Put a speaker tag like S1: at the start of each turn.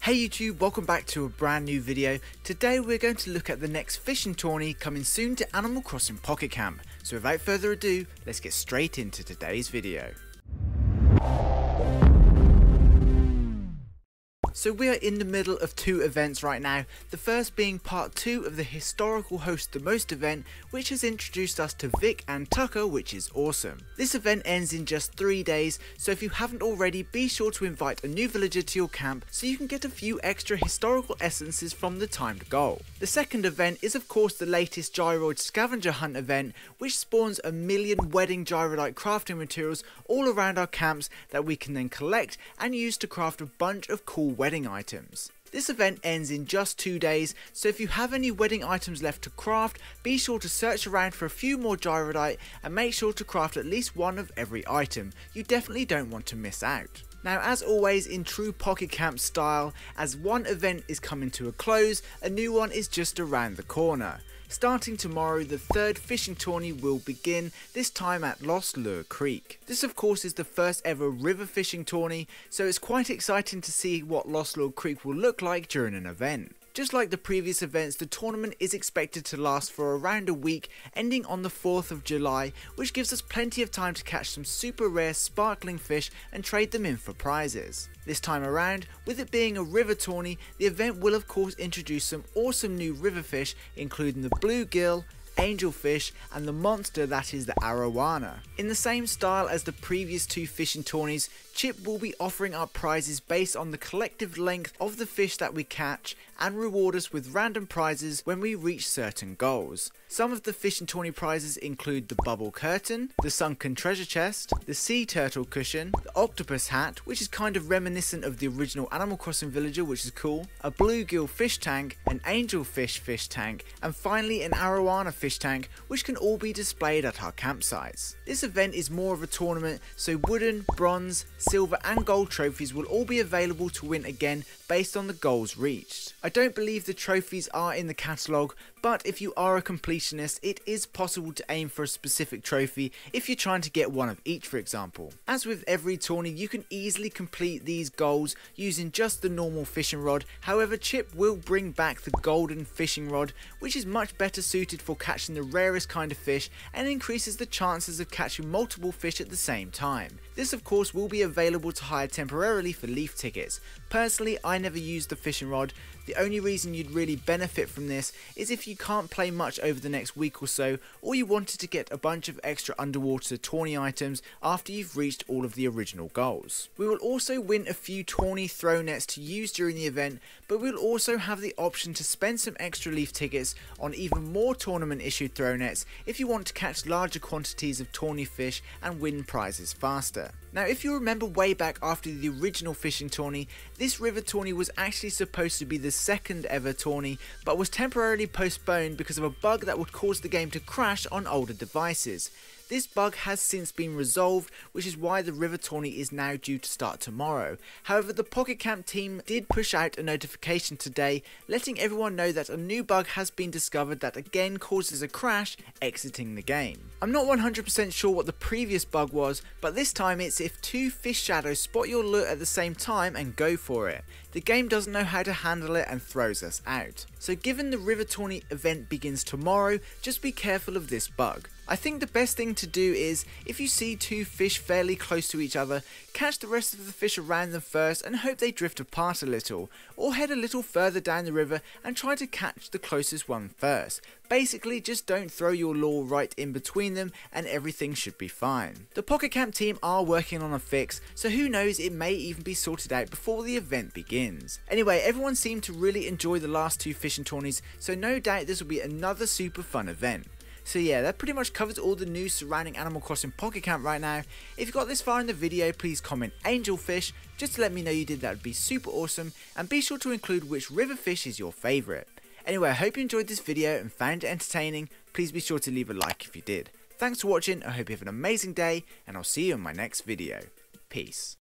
S1: Hey YouTube, welcome back to a brand new video. Today we're going to look at the next fishing tourney coming soon to Animal Crossing Pocket Camp. So without further ado, let's get straight into today's video. So we are in the middle of two events right now, the first being part 2 of the historical Host the Most event, which has introduced us to Vic and Tucker, which is awesome. This event ends in just 3 days, so if you haven't already, be sure to invite a new villager to your camp so you can get a few extra historical essences from the timed goal. The second event is of course the latest Gyroid scavenger hunt event, which spawns 1 million wedding gyrodite crafting materials all around our camps that we can then collect and use to craft a bunch of cool wedding items. This event ends in just 2 days, so if you have any wedding items left to craft, be sure to search around for a few more gyrodite and make sure to craft at least one of every item. You definitely don't want to miss out. Now, as always in true Pocket Camp style, as one event is coming to a close, a new one is just around the corner. Starting tomorrow, the third fishing tourney will begin, this time at Lost Lure Creek. This of course is the first ever river fishing tourney, so it's quite exciting to see what Lost Lure Creek will look like during an event. Just like the previous events, the tournament is expected to last for around a week, ending on the 4th of July, which gives us plenty of time to catch some super rare sparkling fish and trade them in for prizes. This time around, with it being a river tourney, the event will of course introduce some awesome new river fish, including the bluegill, angelfish and the monster that is the arowana. In the same style as the previous two fishing tourneys, Chip will be offering up prizes based on the collective length of the fish that we catch and reward us with random prizes when we reach certain goals. Some of the fishing tourney prizes include the bubble curtain, the sunken treasure chest, the sea turtle cushion, the octopus hat, which is kind of reminiscent of the original Animal Crossing villager, which is cool, a bluegill fish tank, an angelfish fish tank, and finally an arowana fish tank, which can all be displayed at our campsites. This event is more of a tournament, so wooden, bronze, silver and gold trophies will all be available to win again based on the goals reached. I don't believe the trophies are in the catalogue, but if you are a completionist, it is possible to aim for a specific trophy if you're trying to get one of each, for example. As with every tourney, you can easily complete these goals using just the normal fishing rod. However, Chip will bring back the golden fishing rod, which is much better suited for catching the rarest kind of fish and increases the chances of catching multiple fish at the same time. This of course will be available to hire temporarily for leaf tickets. Personally, I never used the fishing rod. The only reason you'd really benefit from this is if you can't play much over the next week or so, or you wanted to get a bunch of extra underwater tourney items after you've reached all of the original goals. We will also win a few tourney throw nets to use during the event, but we'll also have the option to spend some extra leaf tickets on even more tournament issued throw nets if you want to catch larger quantities of tourney fish and win prizes faster. Now, if you remember way back after the original fishing tourney, this river tourney was actually supposed to be the second ever tourney, but was temporarily postponed because of a bug that would cause the game to crash on older devices. This bug has since been resolved, which is why the river tourney is now due to start tomorrow. However, the Pocket Camp team did push out a notification today letting everyone know that a new bug has been discovered that again causes a crash exiting the game. I'm not 100% sure what the previous bug was, but this time it's if two fish shadows spot your lure at the same time and go for it. The game doesn't know how to handle it and throws us out. So given the river tourney event begins tomorrow, just be careful of this bug. I think the best thing to do is, if you see two fish fairly close to each other, catch the rest of the fish around them first and hope they drift apart a little, or head a little further down the river and try to catch the closest one first. Basically, just don't throw your lure right in between them and everything should be fine. The Pocket Camp team are working on a fix, so who knows, it may even be sorted out before the event begins. Anyway, everyone seemed to really enjoy the last two fishing tourneys, so no doubt this will be another super fun event. So yeah, that pretty much covers all the news surrounding Animal Crossing Pocket Camp right now. If you got this far in the video, please comment angelfish just to let me know you did. That would be super awesome, and be sure to include which river fish is your favourite. Anyway, I hope you enjoyed this video and found it entertaining. Please be sure to leave a like if you did. Thanks for watching, I hope you have an amazing day, and I'll see you in my next video. Peace.